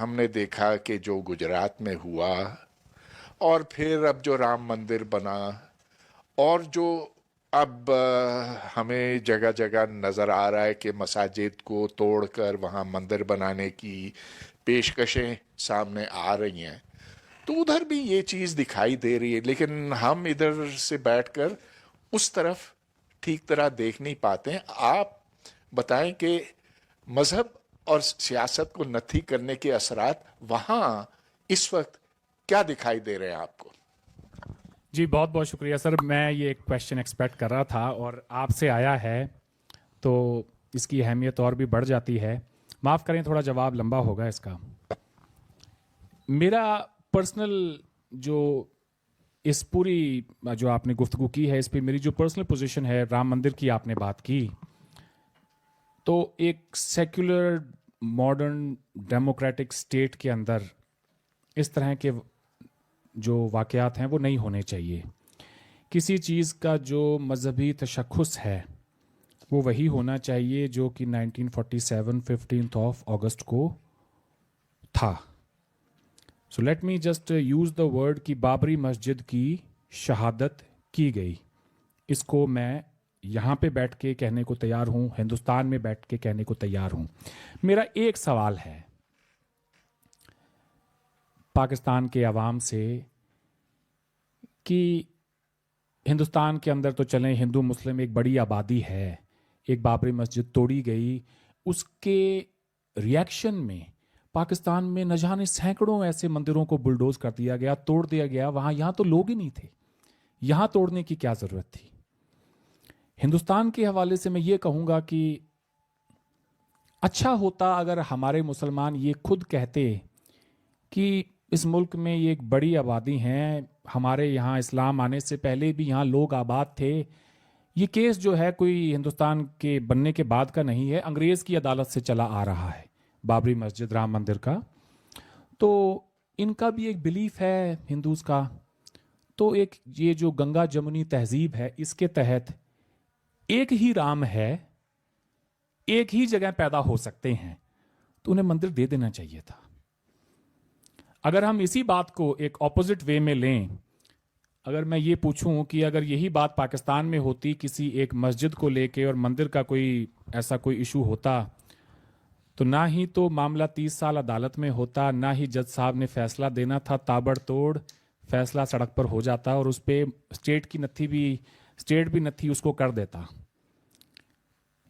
हमने देखा कि जो गुजरात में हुआ और फिर अब जो राम मंदिर बना और जो अब हमें जगह जगह नज़र आ रहा है कि मसाजिद को तोड़कर वहाँ मंदिर बनाने की पेशकशें सामने आ रही हैं, तो उधर भी ये चीज़ दिखाई दे रही है, लेकिन हम इधर से बैठकर उस तरफ ठीक तरह देख नहीं पाते हैं। आप बताएं कि मजहब और सियासत को नथी करने के असरात वहाँ इस वक्त क्या दिखाई दे रहे हैं आपको? जी बहुत बहुत शुक्रिया सर। मैं ये एक क्वेश्चन एक्सपेक्ट कर रहा था और आपसे आया है तो इसकी अहमियत और भी बढ़ जाती है। माफ़ करें थोड़ा जवाब लंबा होगा इसका। मेरा पर्सनल जो इस पूरी जो आपने गुफ्तगू की है इस पे मेरी जो पर्सनल पोजीशन है, राम मंदिर की आपने बात की, तो एक सेक्युलर मॉडर्न डेमोक्रेटिक स्टेट के अंदर इस तरह के जो वाक़यात हैं वो नहीं होने चाहिए। किसी चीज़ का जो मजहबी तशख़्ख़ुस है वो वही होना चाहिए जो कि 1947 15 अगस्त को था। So let me just use the word कि बाबरी मस्जिद की शहादत की गई। इसको मैं यहाँ पे बैठ के कहने को तैयार हूँ, हिंदुस्तान में बैठ के कहने को तैयार हूँ। मेरा एक सवाल है पाकिस्तान के अवाम से कि हिंदुस्तान के अंदर तो चलें, हिंदू मुस्लिम एक बड़ी आबादी है, एक बाबरी मस्जिद तोड़ी गई, उसके रिएक्शन में पाकिस्तान में न जाने सैकड़ों ऐसे मंदिरों को बुलडोज कर दिया गया, तोड़ दिया गया। वहाँ यहाँ तो लोग ही नहीं थे, यहाँ तोड़ने की क्या ज़रूरत थी? हिंदुस्तान के हवाले से मैं ये कहूँगा कि अच्छा होता अगर हमारे मुसलमान ये खुद कहते कि इस मुल्क में ये एक बड़ी आबादी है, हमारे यहाँ इस्लाम आने से पहले भी यहाँ लोग आबाद थे। ये केस जो है कोई हिंदुस्तान के बनने के बाद का नहीं है, अंग्रेज़ की अदालत से चला आ रहा है, बाबरी मस्जिद राम मंदिर का। तो इनका भी एक बिलीफ है हिंदूज़ का। तो एक ये जो गंगा जमुनी तहजीब है, इसके तहत एक ही राम है, एक ही जगह पैदा हो सकते हैं, तो उन्हें मंदिर दे देना चाहिए था। अगर हम इसी बात को एक ऑपोजिट वे में लें, अगर मैं ये पूछूं कि अगर यही बात पाकिस्तान में होती किसी एक मस्जिद को लेके और मंदिर का कोई ऐसा कोई इशू होता, तो ना ही तो मामला 30 साल अदालत में होता, ना ही जज साहब ने फैसला देना था, ताबड़तोड़ फैसला सड़क पर हो जाता और उस पर स्टेट भी नथी उसको कर देता।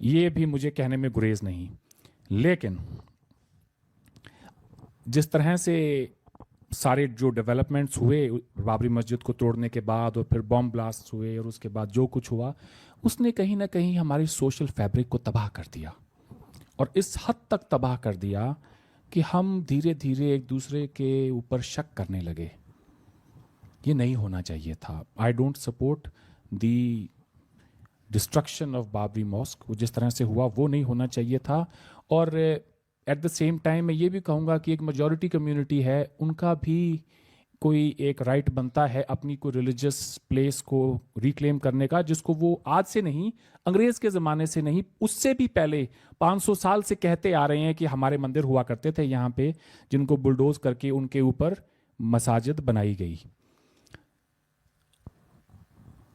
ये भी मुझे कहने में गुरेज नहीं। लेकिन जिस तरह से सारे जो डेवलपमेंट्स हुए बाबरी मस्जिद को तोड़ने के बाद और फिर बॉम्ब ब्लास्ट हुए और उसके बाद जो कुछ हुआ, उसने कहीं ना कहीं हमारी सोशल फैब्रिक को तबाह कर दिया, और इस हद तक तबाह कर दिया कि हम धीरे धीरे एक दूसरे के ऊपर शक करने लगे। ये नहीं होना चाहिए था। I don't support the destruction of Babri mosque. जिस तरह से हुआ वो नहीं होना चाहिए था। और एट द सेम टाइम मैं ये भी कहूँगा कि एक मेजॉरिटी कम्युनिटी है, उनका भी कोई एक राइट बनता है अपनी कोई रिलीजियस प्लेस को रिक्लेम करने का, जिसको वो आज से नहीं, अंग्रेज़ के ज़माने से नहीं, उससे भी पहले 500 साल से कहते आ रहे हैं कि हमारे मंदिर हुआ करते थे यहाँ पे, जिनको बुलडोज करके उनके ऊपर मसाजिद बनाई गई।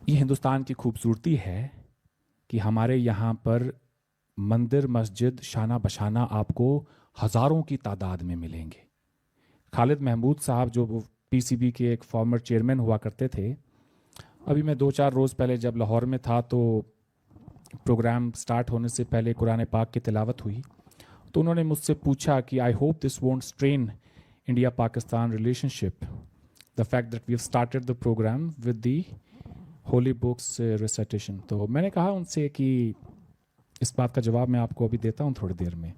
ये हिंदुस्तान की खूबसूरती है कि हमारे यहाँ पर मंदिर मस्जिद शाना बशाना आपको हज़ारों की तादाद में मिलेंगे। खालिद महमूद साहब जो वो पीसीबी के एक फॉर्मर चेयरमैन हुआ करते थे, अभी मैं 2-4 रोज़ पहले जब लाहौर में था तो प्रोग्राम स्टार्ट होने से पहले कुरान पाक की तिलावत हुई, तो उन्होंने मुझसे पूछा कि I hope this won't strain India Pakistan relationship, the fact that we have started the programme with the holy books recitation. तो मैंने कहा उनसे कि इस बात का जवाब मैं आपको अभी देता हूँ थोड़ी देर में।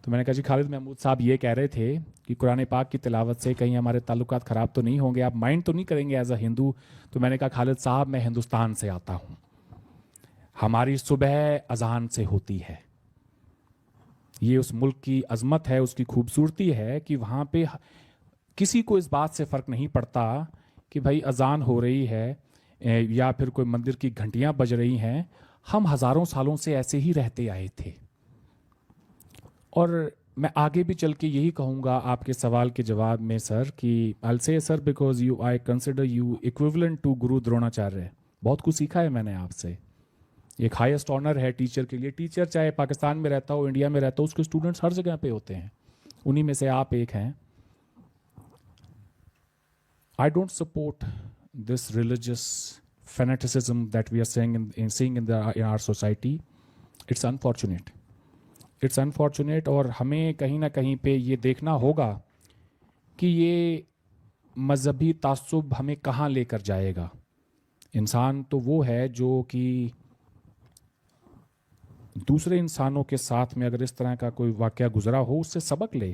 तो मैंने कहा जी खालिद महमूद साहब ये कह रहे थे कि कुरान पाक की तिलावत से कहीं हमारे ताल्लुकात ख़राब तो नहीं होंगे, आप माइंड तो नहीं करेंगे एज अ हिंदू? तो मैंने कहा खालिद साहब मैं हिंदुस्तान से आता हूँ, हमारी सुबह अजान से होती है। ये उस मुल्क की अजमत है, उसकी खूबसूरती है कि वहाँ पे किसी को इस बात से फ़र्क नहीं पड़ता कि भाई अजान हो रही है या फिर कोई मंदिर की घंटियाँ बज रही हैं। हम हज़ारों सालों से ऐसे ही रहते आए थे। और मैं आगे भी चल के यही कहूँगा आपके सवाल के जवाब में सर कि I say sir because you I consider you equivalent to guru Dronacharya. बहुत कुछ सीखा है मैंने आपसे। एक हाईएस्ट ऑनर है टीचर के लिए। टीचर चाहे पाकिस्तान में रहता हो, इंडिया में रहता हो, उसके स्टूडेंट्स हर जगह पे होते हैं। उन्हीं में से आप एक हैं। आई don't support this religious fanaticism that we are seeing in our society. It's unfortunate. It's unfortunate और हमें कहीं ना कहीं पे ये देखना होगा कि ये मजहबी तासुब हमें कहाँ लेकर जाएगा। इंसान तो वो है जो कि दूसरे इंसानों के साथ में अगर इस तरह का कोई वाक़या गुजरा हो उससे सबक ले।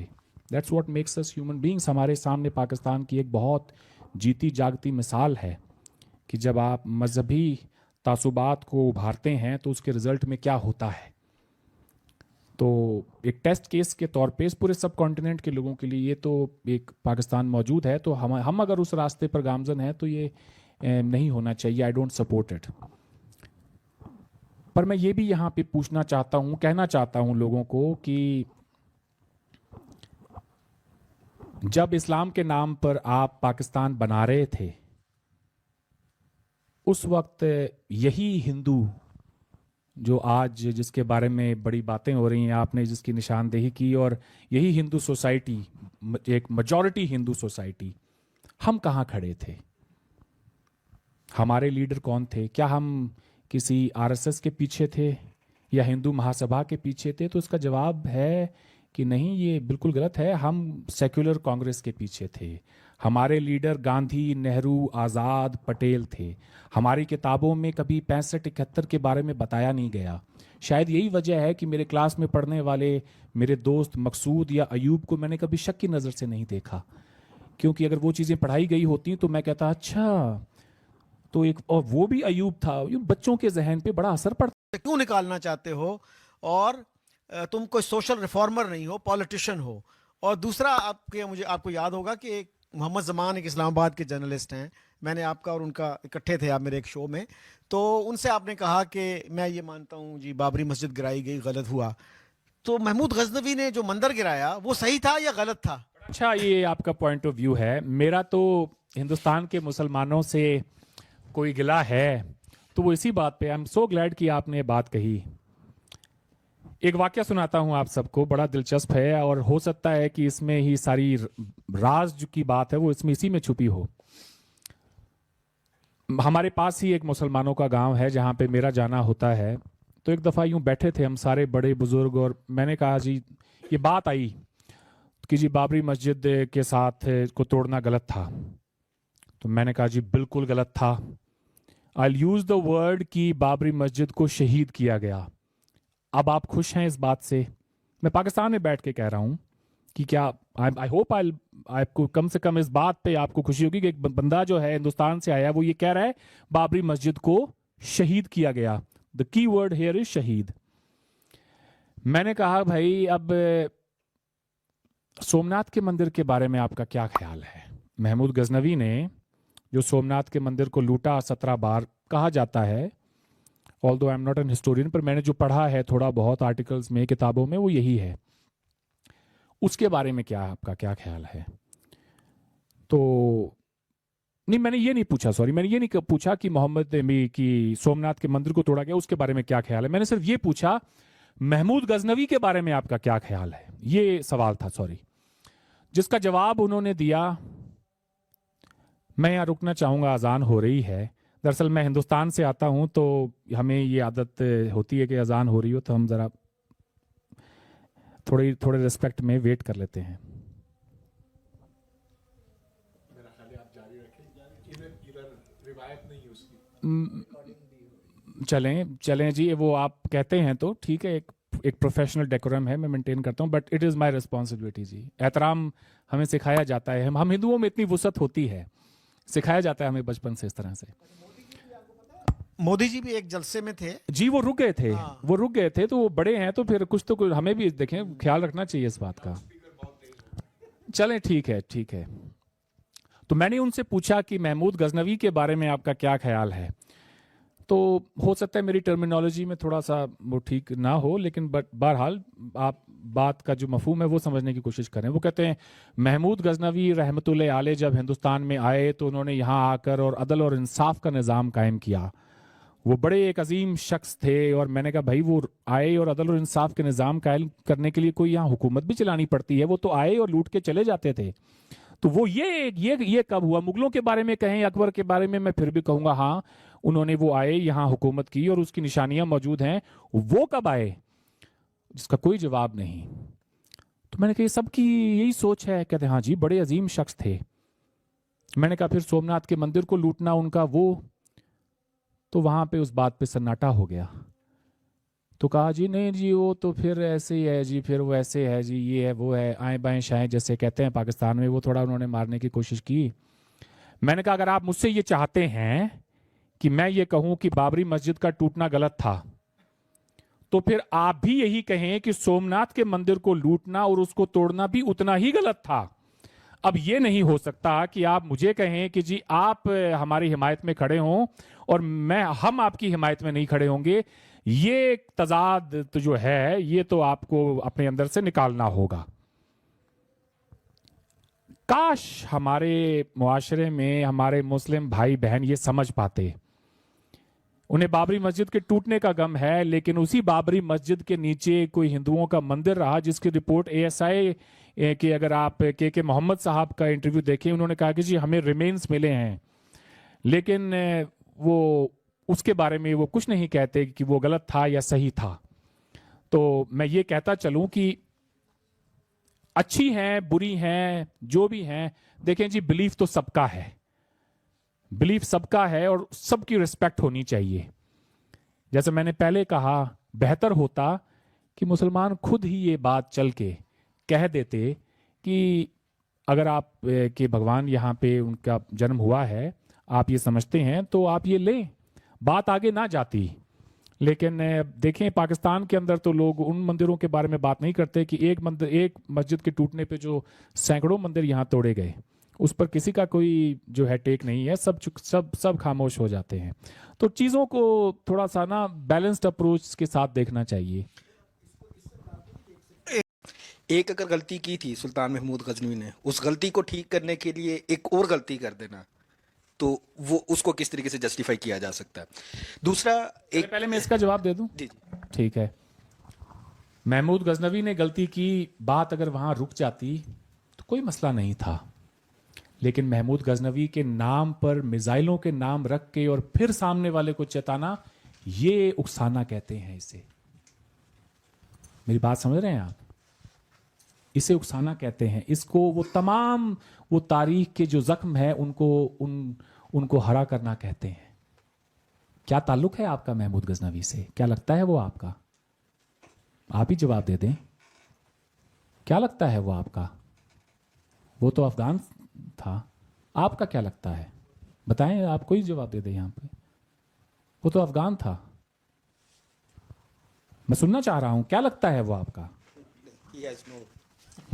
That's what makes us human beings। हमारे सामने पाकिस्तान की एक बहुत जीती जागती मिसाल है कि जब आप मजहबी तासुबात को उभारते हैं तो उसके रिजल्ट में क्या होता है। तो एक टेस्ट केस के तौर पे इस पूरे सब कॉन्टिनेंट के लोगों के लिए ये तो एक पाकिस्तान मौजूद है, तो हम अगर उस रास्ते पर गामजन हैं तो ये नहीं होना चाहिए। आई डोंट सपोर्ट इट। पर मैं ये भी यहाँ पे पूछना चाहता हूँ, कहना चाहता हूँ लोगों को कि जब इस्लाम के नाम पर आप पाकिस्तान बना रहे थे उस वक्त यही हिंदू जो आज जिसके बारे में बड़ी बातें हो रही हैं, आपने जिसकी निशानदेही की, और यही हिंदू सोसाइटी, एक मेजॉरिटी हिंदू सोसाइटी, हम कहाँ खड़े थे? हमारे लीडर कौन थे? क्या हम किसी आरएसएस के पीछे थे या हिंदू महासभा के पीछे थे? तो इसका जवाब है कि नहीं, ये बिल्कुल गलत है। हम सेक्युलर कांग्रेस के पीछे थे। हमारे लीडर गांधी, नेहरू, आज़ाद, पटेल थे। हमारी किताबों में कभी 65-71 के बारे में बताया नहीं गया। शायद यही वजह है कि मेरे क्लास में पढ़ने वाले मेरे दोस्त मकसूद या अयूब को मैंने कभी शक की नज़र से नहीं देखा, क्योंकि अगर वो चीज़ें पढ़ाई गई होती तो मैं कहता अच्छा तो एक, और वो भी अयूब था। बच्चों के जहन पे बड़ा असर पड़ता। क्यों निकालना चाहते हो? और तुम कोई सोशल रिफॉर्मर नहीं हो, पॉलिटिशियन हो। और दूसरा आपको याद होगा कि एक मोहम्मद जमान एक इस्लामाबाद के जर्नलिस्ट हैं, मैंने आपका और उनका इकट्ठे थे आप मेरे एक शो में, तो उनसे आपने कहा कि मैं ये मानता हूँ जी बाबरी मस्जिद गिराई गई, गलत हुआ। तो महमूद गजनवी ने जो मंदिर गिराया वो सही था या गलत था? अच्छा, ये आपका पॉइंट ऑफ व्यू है। मेरा तो हिंदुस्तान के मुसलमानों से कोई गिला है तो वो इसी बात पे। आई एम सो ग्लैड कि आपने बात कही। एक वाक्य सुनाता हूं आप सबको, बड़ा दिलचस्प है और हो सकता है कि इसमें ही सारी राज की बात है वो इसमें इसी में छुपी हो। हमारे पास ही एक मुसलमानों का गांव है जहां पे मेरा जाना होता है। तो एक दफ़ा यूं बैठे थे हम सारे बड़े बुजुर्ग, और मैंने कहा जी, ये बात आई कि जी बाबरी मस्जिद के साथ को तोड़ना गलत था। तो मैंने कहा जी बिल्कुल गलत था। आई यूज द वर्ड कि बाबरी मस्जिद को शहीद किया गया। अब आप खुश हैं इस बात से? मैं पाकिस्तान में बैठ के कह रहा हूं कि क्या आई होप आपको कम से कम इस बात पे आपको खुशी होगी कि एक बंदा जो है हिंदुस्तान से आया वो ये कह रहा है बाबरी मस्जिद को शहीद किया गया। The key word here is शहीद। मैंने कहा भाई अब सोमनाथ के मंदिर के बारे में आपका क्या ख्याल है? महमूद गजनवी ने जो सोमनाथ के मंदिर को लूटा 17 बार कहा जाता है, although I am not an historian, पर मैंने जो पढ़ा है थोड़ा बहुत आर्टिकल्स में, किताबों में, वो यही है। उसके बारे में क्या आपका क्या ख्याल है? तो नहीं, मैंने ये नहीं पूछा, सॉरी, मैंने ये नहीं पूछा कि मोहम्मद की सोमनाथ के मंदिर को तोड़ा गया उसके बारे में क्या ख्याल है। मैंने सिर्फ ये पूछा महमूद गजनवी के बारे में आपका क्या ख्याल है, ये सवाल था, सॉरी, जिसका जवाब उन्होंने दिया। मैं यहाँ रुकना चाहूँगा, अजान हो रही है। दरअसल मैं हिंदुस्तान से आता हूँ तो हमें ये आदत होती है कि अजान हो रही हो तो हम ज़रा थोड़े रिस्पेक्ट में वेट कर लेते हैं। चलें जी, वो आप कहते हैं तो ठीक है, एक प्रोफेशनल डेकोरम है, मैं मेंटेन करता हूँ, but it is my responsibility जी। एहतराम हमें सिखाया जाता है, हम हिंदुओं में इतनी वुसअत होती है, सिखाया जाता है हमें बचपन से इस तरह से। मोदी जी भी एक जलसे में थे जी, वो रुक गए थे। वो रुक गए थे तो वो बड़े हैं तो फिर कुछ तो कुछ हमें भी देखें, ख्याल रखना चाहिए इस बात का। चलें ठीक है। तो मैंने उनसे पूछा कि महमूद गजनवी के बारे में आपका क्या ख्याल है। तो हो सकता है मेरी टर्मिनोलॉजी में थोड़ा सा वो ठीक ना हो, लेकिन बट बहरहाल आप बात का जो मफहूम है वो समझने की कोशिश करें। वो कहते हैं महमूद गजनवी रहमतुल्लाह अलैह जब हिंदुस्तान में आए तो उन्होंने यहाँ आकर और अदल और इंसाफ का निज़ाम कायम किया। वो बड़े एक अजीम शख्स थे, और मैंने कहा भाई वो आए और अदल और इंसाफ के निज़ाम कायम करने के लिए कोई यहाँ हुकूमत भी चलानी पड़ती है, वो तो आए और लूट के चले जाते थे। तो वो ये कब हुआ? मुगलों के बारे में कहें, अकबर के बारे में मैं फिर भी कहूंगा हाँ उन्होंने वो आए यहाँ हुकूमत की और उसकी निशानियां मौजूद हैं। वो कब आए जिसका कोई जवाब नहीं। तो मैंने कहा ये सबकी यही सोच है। कहते हाँ जी बड़े अजीम शख्स थे। मैंने कहा फिर सोमनाथ के मंदिर को लूटना उनका वो, तो वहां पे उस बात पे सन्नाटा हो गया। तो कहा जी नहीं जी वो तो फिर ऐसे ही है जी, फिर वो ऐसे है जी, ये है वो है, आए बाएं शाएं जैसे कहते हैं पाकिस्तान में, वो थोड़ा उन्होंने मारने की कोशिश की। मैंने कहा अगर आप मुझसे ये चाहते हैं कि मैं ये कहूं कि बाबरी मस्जिद का टूटना गलत था, तो फिर आप भी यही कहें कि सोमनाथ के मंदिर को लूटना और उसको तोड़ना भी उतना ही गलत था। अब ये नहीं हो सकता कि आप मुझे कहें कि जी आप हमारी हिमायत में खड़े हों और हम आपकी हिमायत में नहीं खड़े होंगे। ये तजाद तो जो है ये तो आपको अपने अंदर से निकालना होगा। काश हमारे मुआशरे में हमारे मुस्लिम भाई बहन ये समझ पाते। उन्हें बाबरी मस्जिद के टूटने का गम है, लेकिन उसी बाबरी मस्जिद के नीचे कोई हिंदुओं का मंदिर रहा जिसकी रिपोर्ट ASI कि अगर आप के मोहम्मद साहब का इंटरव्यू देखें, उन्होंने कहा कि जी हमें रिमेन्स मिले हैं, लेकिन वो उसके बारे में वो कुछ नहीं कहते कि वो गलत था या सही था। तो मैं ये कहता चलूं कि अच्छी हैं बुरी हैं जो भी हैं, देखें जी बिलीफ तो सबका है, बिलीफ सबका है और सबकी रिस्पेक्ट होनी चाहिए। जैसे मैंने पहले कहा, बेहतर होता कि मुसलमान खुद ही ये बात चल के कह देते कि अगर आप के भगवान यहाँ पे उनका जन्म हुआ है, आप ये समझते हैं तो आप ये लें, बात आगे ना जाती। लेकिन देखें पाकिस्तान के अंदर तो लोग उन मंदिरों के बारे में बात नहीं करते कि एक मस्जिद के टूटने पे जो सैकड़ों मंदिर यहाँ तोड़े गए, उस पर किसी का कोई जो है टेक नहीं है, सब खामोश हो जाते हैं। तो चीज़ों को थोड़ा सा ना बैलेंस्ड अप्रोच के साथ देखना चाहिए। एक अगर गलती की थी सुल्तान महमूद गजनवी ने, उस गलती को ठीक करने के लिए एक और गलती कर देना, तो वो उसको किस तरीके से जस्टिफाई किया जा सकता है? दूसरा एक पहले मैं इसका जवाब दे दूं। जी ठीक है। महमूद गजनवी ने गलती की, बात अगर वहां रुक जाती तो कोई मसला नहीं था। लेकिन महमूद गजनवी के नाम पर मिसाइलों के नाम रख के और फिर सामने वाले को चेताना, ये उकसाना कहते हैं इसे। मेरी बात समझ रहे हैं आप? इसे उकसाना कहते हैं। इसको वो तमाम वो तारीख के जो जख्म है उनको हरा करना कहते हैं। क्या ताल्लुक है आपका महमूद गजनवी से? क्या लगता है वो आपका? आप ही जवाब दे दें। क्या लगता है वो आपका? वो तो अफगान था। आपका क्या लगता है? बताएं, आप कोई जवाब दे दें यहां पे। वो तो अफगान था। मैं सुनना चाह रहा हूं, क्या लगता है वो आपका? yes, no.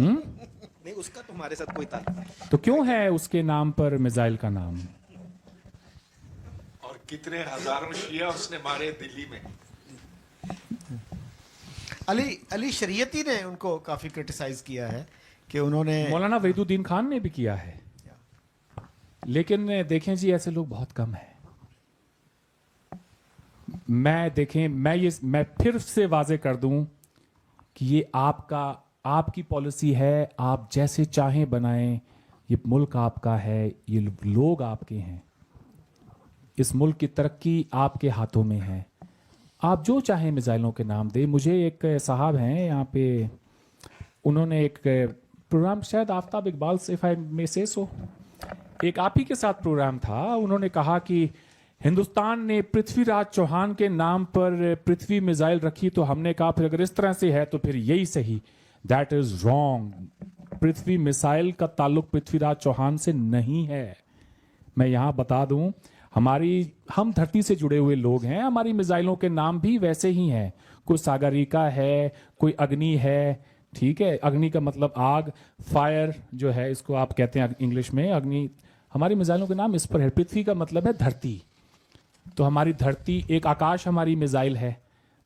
नहीं, उसका तो हमारे साथ कोई ताल्लुक नहीं। तो क्यों है उसके नाम पर मिसाइल का नाम? और कितने हजारों शिया उसने मारे दिल्ली में। अली शरीयती ने उनको काफी क्रिटिसाइज किया है कि उन्होंने, मौलाना वहीदुद्दीन खान ने भी किया है। लेकिन देखें जी ऐसे लोग बहुत कम हैं। मैं फिर से वाजे कर दूं कि ये आपकी पॉलिसी है, आप जैसे चाहें बनाएं। ये मुल्क आपका है, ये लोग आपके हैं, इस मुल्क की तरक्की आपके हाथों में है। आप जो चाहें मिसाइलों के नाम दें। मुझे एक साहब हैं यहाँ पे, उन्होंने एक प्रोग्राम, शायद आफ्ताब इकबाल से में से सो एक आप ही के साथ प्रोग्राम था, उन्होंने कहा कि हिंदुस्तान ने पृथ्वीराज चौहान के नाम पर पृथ्वी मिसाइल रखी, तो हमने कहा फिर अगर इस तरह से है तो फिर यही सही। That is wrong. Prithvi missile का ताल्लुक पृथ्वीराज चौहान से नहीं है। मैं यहां बता दूं, हम धरती से जुड़े हुए लोग हैं, हमारी मिसाइलों के नाम भी वैसे ही हैं। कोई सागरिका है, कोई अग्नि है, ठीक है। अग्नि का मतलब आग, फायर जो है इसको आप कहते हैं इंग्लिश में अग्नि। हमारी मिसाइलों के नाम इस पर है। पृथ्वी का मतलब है धरती। तो हमारी धरती, एक आकाश हमारी मिसाइल है।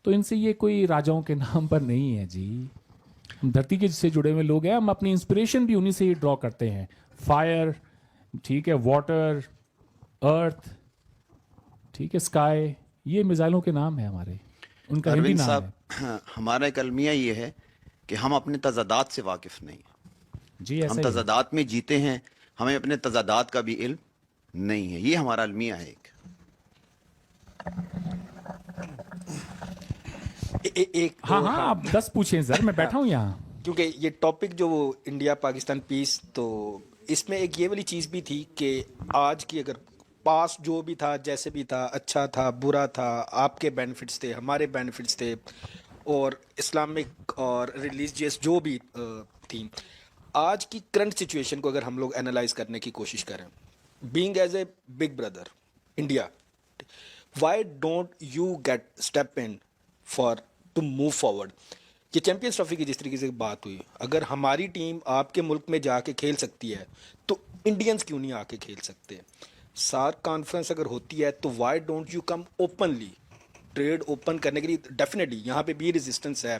तो इनसे ये कोई राजाओं के नाम पर नहीं है जी। हम धरती के से जुड़े हुए लोग हैं, हम अपनी इंस्पिरेशन भी उन्हीं से ही ड्रॉ करते हैं। फायर, ठीक है, वाटर, अर्थ, ठीक है, स्काई, ये मिसाइलों के नाम है हमारे, उनका हिंदी अरविंद नाम साहब, है। हमारा एक अलमिया ये है कि हम अपने तजादात से वाकिफ नहीं हैं। जी हम ऐसा ही है। तजादात में जीते हैं, हमें अपने तजादात का भी इल्म नहीं है। ये हमारा अलमिया है एक। एक हाँ हाँ, आप 10 पूछें सर, मैं बैठा हूँ यहाँ। क्योंकि ये टॉपिक जो वो इंडिया पाकिस्तान पीस, तो इसमें एक ये वाली चीज़ भी थी कि आज की अगर पास जो भी था, जैसे भी था, अच्छा था, बुरा था, आपके बेनिफिट्स थे, हमारे बेनिफिट्स थे, और इस्लामिक और रिलीजियस जो भी थी, आज की करंट सिचुएशन को अगर हम लोग एनालाइज करने की कोशिश करें, being as a big brother India, why don't you get step in for to move forward? ये चैंपियंस ट्रॉफी की जिस तरीके से बात हुई, अगर हमारी टीम आपके मुल्क में जाके खेल सकती है तो इंडियंस क्यों नहीं आके खेल सकते? सार्क कॉन्फ्रेंस अगर होती है तो why don't you come openly trade open करने के लिए? डेफिनेटली यहाँ पे भी रेजिस्टेंस है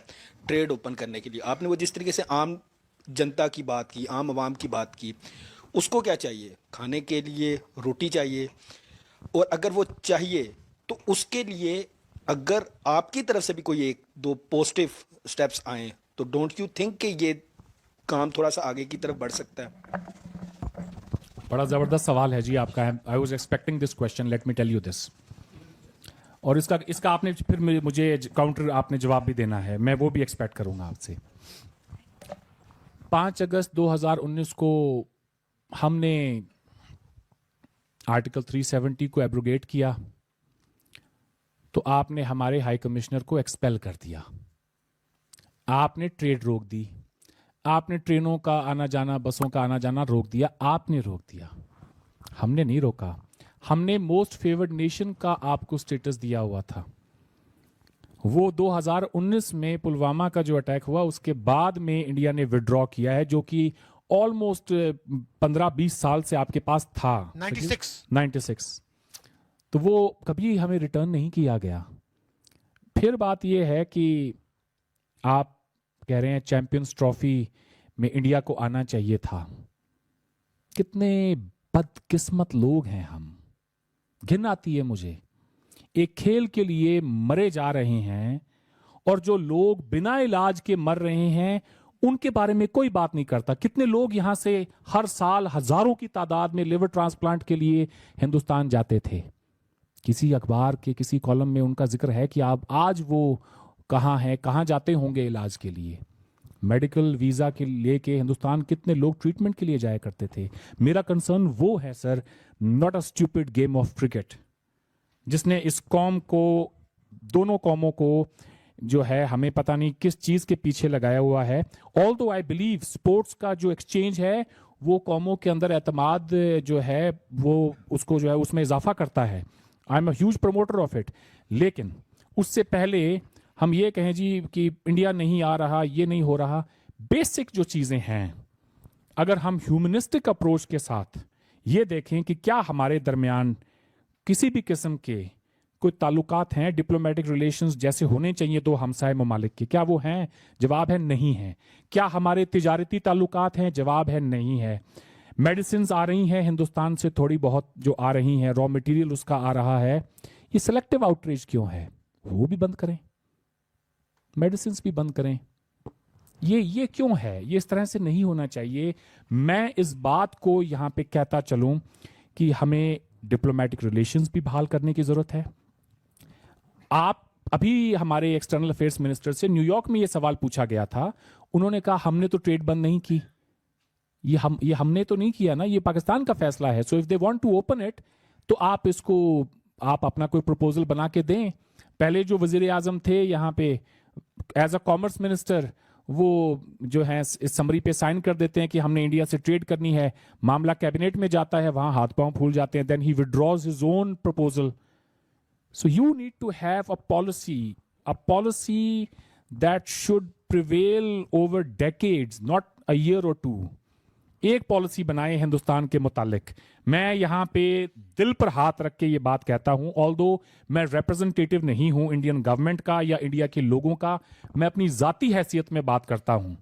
ट्रेड ओपन करने के लिए। आपने वो जिस तरीके से आम जनता की बात की, आम आवाम की बात की, उसको क्या चाहिए? खाने के लिए रोटी चाहिए, और अगर वो चाहिए तो उसके लिए अगर आपकी तरफ से भी कोई एक दो पॉजिटिव स्टेप्स आए तो डोंट यू थिंक कि ये काम थोड़ा सा आगे की तरफ बढ़ सकता है? बड़ा जबरदस्त सवाल है जी आपका। I was expecting this question, let me tell you this. और इसका आपने फिर मुझे काउंटर आपने जवाब भी देना है, मैं वो भी एक्सपेक्ट करूंगा आपसे। 5 अगस्त 2019 को हमने आर्टिकल 370 को एब्रोगेट किया, तो आपने हमारे हाई कमिश्नर को एक्सपेल कर दिया, आपने ट्रेड रोक दी, आपने ट्रेनों का आना जाना, बसों का आना जाना रोक दिया, आपने रोक दिया, हमने नहीं रोका। हमने मोस्ट फेवर्ड नेशन का आपको स्टेटस दिया हुआ था। वो 2019 में पुलवामा का जो अटैक हुआ उसके बाद में इंडिया ने विड्रॉ किया है, जो कि ऑलमोस्ट 15-20 साल से आपके पास था। 96 तो वो कभी हमें रिटर्न नहीं किया गया। फिर बात यह है कि आप कह रहे हैं चैंपियंस ट्रॉफी में इंडिया को आना चाहिए था। कितने बदकिस्मत लोग हैं हम, घिन आती है मुझे। एक खेल के लिए मरे जा रहे हैं और जो लोग बिना इलाज के मर रहे हैं उनके बारे में कोई बात नहीं करता। कितने लोग यहां से हर साल हजारों की तादाद में लिवर ट्रांसप्लांट के लिए हिंदुस्तान जाते थे। किसी अखबार के किसी कॉलम में उनका जिक्र है कि आप आज वो कहाँ हैं, कहाँ जाते होंगे इलाज के लिए। मेडिकल वीजा के लेके हिंदुस्तान कितने लोग ट्रीटमेंट के लिए जाया करते थे। मेरा कंसर्न वो है sir, not a stupid game of cricket, जिसने इस कौम को, दोनों कौमों को जो है हमें पता नहीं किस चीज के पीछे लगाया हुआ है। ऑल्दो आई बिलीव स्पोर्ट्स का जो एक्सचेंज है वो कौमों के अंदर एतमाद जो है वो उसको जो है उसमें इजाफा करता है। I am a huge promoter of it. लेकिन उससे पहले हम ये कहें जी कि इंडिया नहीं आ रहा, ये नहीं हो रहा, बेसिक जो चीजें हैं अगर हम ह्यूमनिस्टिक अप्रोच के साथ ये देखें कि क्या हमारे दरमियान किसी भी किस्म के कोई ताल्लुकात हैं, डिप्लोमेटिक रिलेशंस जैसे होने चाहिए दो हमसाए ममालिक के, क्या वो हैं? जवाब है नहीं है। क्या हमारे तिजारती ताल्लुकात हैं? जवाब है नहीं है। मेडिसिन आ रही हैं हिंदुस्तान से, थोड़ी बहुत जो आ रही हैं, रॉ मटेरियल उसका आ रहा है। ये सिलेक्टिव आउटरीच क्यों है? वो भी बंद करें, मेडिसिन भी बंद करें। ये क्यों है? ये इस तरह से नहीं होना चाहिए। मैं इस बात को यहां पे कहता चलूं कि हमें डिप्लोमेटिक रिलेशंस भी बहाल करने की जरूरत है। आप अभी हमारे एक्सटर्नल अफेयर्स मिनिस्टर से न्यूयॉर्क में ये सवाल पूछा गया था, उन्होंने कहा हमने तो ट्रेड बंद नहीं की। ये हमने तो नहीं किया ना, ये पाकिस्तान का फैसला है। So if they want to open it तो आप इसको, आप अपना कोई प्रपोजल बना के दें। पहले जो वजीर आजम थे यहाँ पे एज अ कॉमर्स मिनिस्टर, वो जो है इस समरी पे साइन कर देते हैं कि हमने इंडिया से ट्रेड करनी है, मामला कैबिनेट में जाता है, वहां हाथ पांव फूल जाते हैं, then he withdraws his own proposal. So you need to have a policy that should prevail over decades, not a year or two. एक पॉलिसी बनाए हिंदुस्तान के मुतालिक। मैं यहां पे दिल पर हाथ रख के ये बात कहता हूं, ऑल्दो मैं रिप्रेजेंटेटिव नहीं हूं इंडियन गवर्नमेंट का या इंडिया के लोगों का, मैं अपनी जाती हैसियत में बात करता हूं,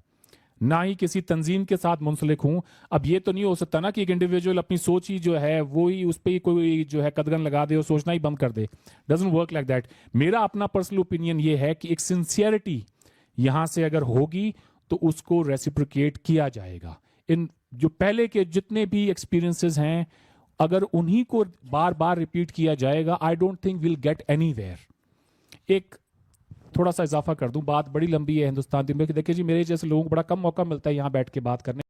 ना ही किसी तंजीम के साथ मुंसलिक हूं। अब ये तो नहीं हो सकता ना कि एक इंडिविजुअल अपनी सोच ही जो है वो ही उस पर ही कोई जो है कदगन लगा दे और सोचना ही बंद कर दे। Doesn't work like that. मेरा अपना पर्सनल ओपिनियन ये है कि एक सिंसियरिटी यहां से अगर होगी तो उसको रेसिप्रोकेट किया जाएगा। इन जो पहले के जितने भी एक्सपीरियंसेस हैं, अगर उन्हीं को बार बार रिपीट किया जाएगा, I don't think will get anywhere. एक थोड़ा सा इजाफा कर दूं, बात बड़ी लंबी है हिंदुस्तान में। देखिए जी, मेरे जैसे लोगों को बड़ा कम मौका मिलता है यहाँ बैठ के बात करने